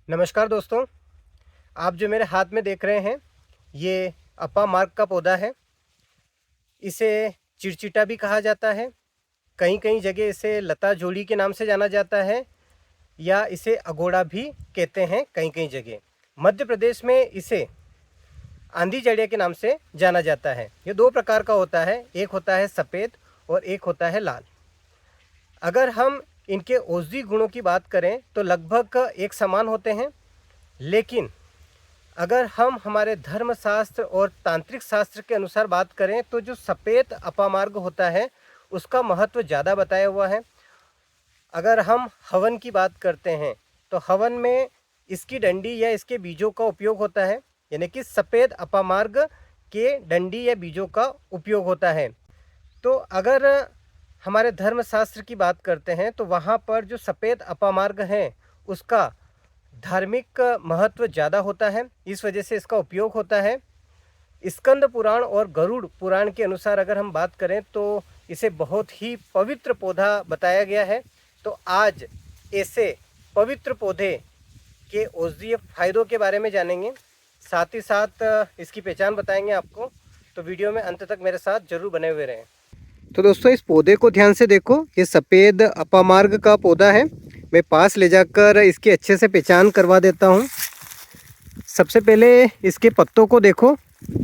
नमस्कार दोस्तों, आप जो मेरे हाथ में देख रहे हैं ये अपामार्ग का पौधा है। इसे चिड़चिटा भी कहा जाता है। कहीं कहीं जगह इसे लता जोड़ी के नाम से जाना जाता है या इसे अगोड़ा भी कहते हैं कहीं कहीं जगह। मध्य प्रदेश में इसे आंधी जड़िया के नाम से जाना जाता है। ये दो प्रकार का होता है, एक होता है सफ़ेद और एक होता है लाल। अगर हम इनके औषधि गुणों की बात करें तो लगभग एक समान होते हैं, लेकिन अगर हम हमारे धर्मशास्त्र और तांत्रिक शास्त्र के अनुसार बात करें तो जो सफ़ेद अपामार्ग होता है उसका महत्व ज़्यादा बताया हुआ है। अगर हम हवन की बात करते हैं तो हवन में इसकी डंडी या इसके बीजों का उपयोग होता है, यानी कि सफ़ेद अपामार्ग के डंडी या बीजों का उपयोग होता है। तो अगर हमारे धर्मशास्त्र की बात करते हैं तो वहाँ पर जो सफ़ेद अपामार्ग है उसका धार्मिक महत्व ज़्यादा होता है, इस वजह से इसका उपयोग होता है। स्कंद पुराण और गरुड़ पुराण के अनुसार अगर हम बात करें तो इसे बहुत ही पवित्र पौधा बताया गया है। तो आज ऐसे पवित्र पौधे के औषधीय फायदों के बारे में जानेंगे, साथ ही साथ इसकी पहचान बताएंगे आपको। तो वीडियो में अंत तक मेरे साथ जरूर बने हुए रहें। तो दोस्तों इस पौधे को ध्यान से देखो, ये सफ़ेद अपामार्ग का पौधा है। मैं पास ले जाकर इसकी अच्छे से पहचान करवा देता हूँ। सबसे पहले इसके पत्तों को देखो।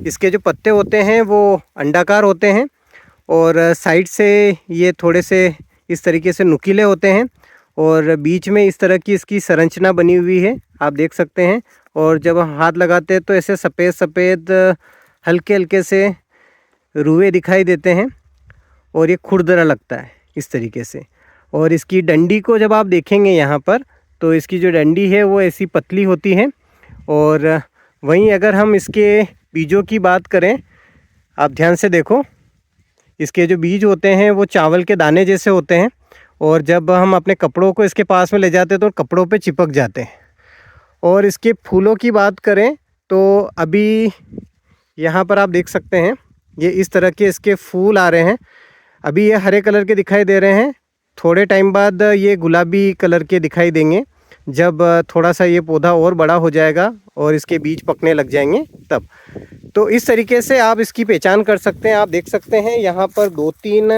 इसके जो पत्ते होते हैं वो अंडाकार होते हैं और साइड से ये थोड़े से इस तरीके से नुकीले होते हैं और बीच में इस तरह की इसकी संरचना बनी हुई है, आप देख सकते हैं। और जब हम हाथ लगाते हैं तो ऐसे सफ़ेद सफ़ेद हल्के हल्के से रुए दिखाई देते हैं और ये खुरदरा लगता है इस तरीके से। और इसकी डंडी को जब आप देखेंगे यहाँ पर तो इसकी जो डंडी है वो ऐसी पतली होती है। और वहीं अगर हम इसके बीजों की बात करें, आप ध्यान से देखो, इसके जो बीज होते हैं वो चावल के दाने जैसे होते हैं और जब हम अपने कपड़ों को इसके पास में ले जाते हैं तो कपड़ों पे चिपक जाते हैं। और इसके फूलों की बात करें तो अभी यहाँ पर आप देख सकते हैं ये इस तरह के इसके फूल आ रहे हैं। अभी ये हरे कलर के दिखाई दे रहे हैं, थोड़े टाइम बाद ये गुलाबी कलर के दिखाई देंगे जब थोड़ा सा ये पौधा और बड़ा हो जाएगा और इसके बीज पकने लग जाएंगे तब। तो इस तरीके से आप इसकी पहचान कर सकते हैं। आप देख सकते हैं यहाँ पर 2-3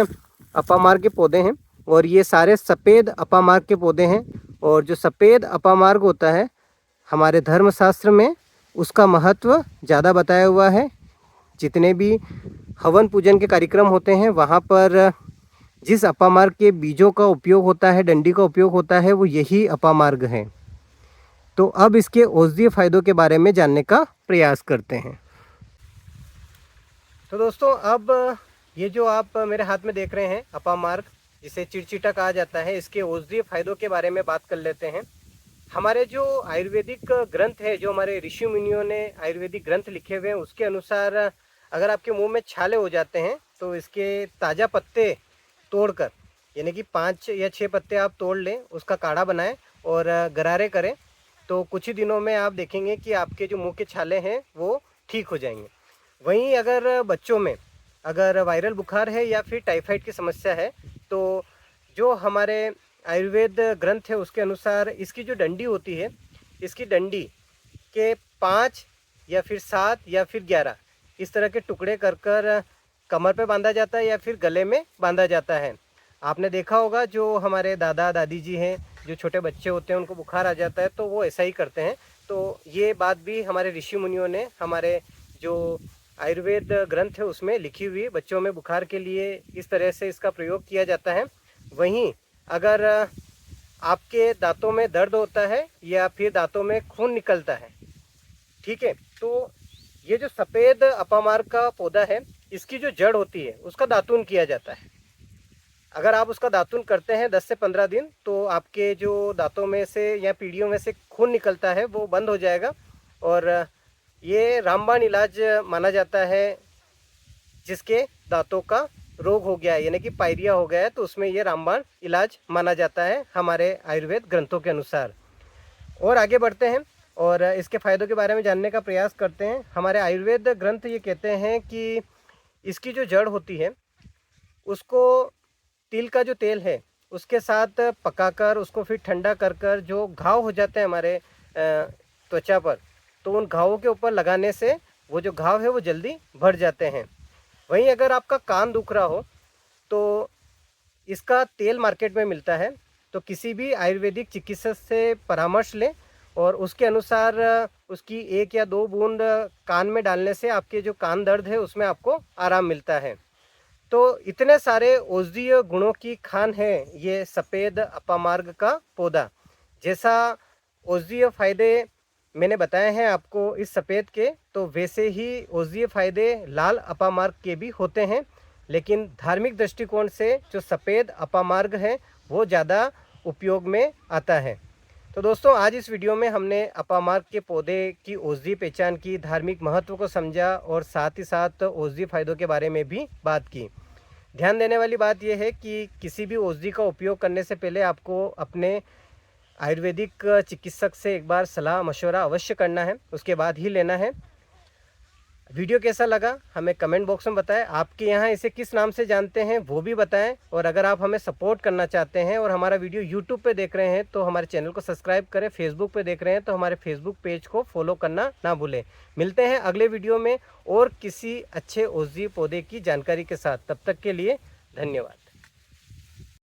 अपामार्ग के पौधे हैं और ये सारे सफ़ेद अपामार्ग के पौधे हैं। और जो सफ़ेद अपामार्ग होता है हमारे धर्मशास्त्र में उसका महत्व ज़्यादा बताया हुआ है। जितने भी हवन पूजन के कार्यक्रम होते हैं वहाँ पर जिस अपामार्ग के बीजों का उपयोग होता है, डंडी का उपयोग होता है, वो यही अपामार्ग है। तो अब इसके औषधीय फायदों के बारे में जानने का प्रयास करते हैं। तो दोस्तों अब ये जो आप मेरे हाथ में देख रहे हैं अपामार्ग, जिसे चिड़चिटा कहा जाता है, इसके औषधीय फायदों के बारे में बात कर लेते हैं। हमारे जो आयुर्वेदिक ग्रंथ है, जो हमारे ऋषि मुनियों ने आयुर्वेदिक ग्रंथ लिखे हुए हैं, उसके अनुसार अगर आपके मुंह में छाले हो जाते हैं तो इसके ताज़ा पत्ते तोड़कर, यानी कि 5 या 6 पत्ते आप तोड़ लें, उसका काढ़ा बनाएं और गरारे करें तो कुछ ही दिनों में आप देखेंगे कि आपके जो मुंह के छाले हैं वो ठीक हो जाएंगे। वहीं अगर बच्चों में अगर वायरल बुखार है या फिर टाइफाइड की समस्या है तो जो हमारे आयुर्वेद ग्रंथ है उसके अनुसार इसकी जो डंडी होती है, इसकी डंडी के 5 या फिर 7 या फिर 11 इस तरह के टुकड़े कर कर कमर पे बांधा जाता है या फिर गले में बांधा जाता है। आपने देखा होगा जो हमारे दादा दादी जी हैं, जो छोटे बच्चे होते हैं उनको बुखार आ जाता है तो वो ऐसा ही करते हैं। तो ये बात भी हमारे ऋषि मुनियों ने हमारे जो आयुर्वेद ग्रंथ है उसमें लिखी हुई, बच्चों में बुखार के लिए इस तरह से इसका प्रयोग किया जाता है। वहीं अगर आपके दांतों में दर्द होता है या फिर दांतों में खून निकलता है, ठीक है, तो ये जो सफ़ेद अपामार्ग का पौधा है इसकी जो जड़ होती है उसका दातुन किया जाता है। अगर आप उसका दातुन करते हैं 10 से 15 दिन तो आपके जो दांतों में से या पीढ़ियों में से खून निकलता है वो बंद हो जाएगा। और ये रामबाण इलाज माना जाता है। जिसके दांतों का रोग हो गया है, यानी कि पायरिया हो गया है, तो उसमें ये रामबाण इलाज माना जाता है हमारे आयुर्वेद ग्रंथों के अनुसार। और आगे बढ़ते हैं और इसके फ़ायदों के बारे में जानने का प्रयास करते हैं। हमारे आयुर्वेद ग्रंथ ये कहते हैं कि इसकी जो जड़ होती है उसको तिल का जो तेल है उसके साथ पकाकर उसको फिर ठंडा कर कर जो घाव हो जाते हैं हमारे त्वचा पर, तो उन घावों के ऊपर लगाने से वो जो घाव है वो जल्दी भर जाते हैं। वहीं अगर आपका कान दुख रहा हो तो इसका तेल मार्केट में मिलता है, तो किसी भी आयुर्वेदिक चिकित्सक से परामर्श लें और उसके अनुसार उसकी 1 या 2 बूंद कान में डालने से आपके जो कान दर्द है उसमें आपको आराम मिलता है। तो इतने सारे औषधीय गुणों की खान है ये सफ़ेद अपामार्ग का पौधा। जैसा औषधीय फायदे मैंने बताए हैं आपको इस सफ़ेद के, तो वैसे ही औषधीय फायदे लाल अपामार्ग के भी होते हैं, लेकिन धार्मिक दृष्टिकोण से जो सफ़ेद अपामार्ग है वो ज़्यादा उपयोग में आता है। तो दोस्तों, आज इस वीडियो में हमने अपामार्ग के पौधे की औषधि पहचान की, धार्मिक महत्व को समझा और साथ ही साथ औषधि फायदों के बारे में भी बात की। ध्यान देने वाली बात यह है कि किसी भी औषधि का उपयोग करने से पहले आपको अपने आयुर्वेदिक चिकित्सक से एक बार सलाह मशवरा अवश्य करना है, उसके बाद ही लेना है। वीडियो कैसा लगा हमें कमेंट बॉक्स में बताएं। आपके यहाँ इसे किस नाम से जानते हैं वो भी बताएं। और अगर आप हमें सपोर्ट करना चाहते हैं और हमारा वीडियो यूट्यूब पे देख रहे हैं तो हमारे चैनल को सब्सक्राइब करें, फेसबुक पे देख रहे हैं तो हमारे फेसबुक पेज को फॉलो करना ना भूलें। मिलते हैं अगले वीडियो में और किसी अच्छे औषधि पौधे की जानकारी के साथ। तब तक के लिए धन्यवाद।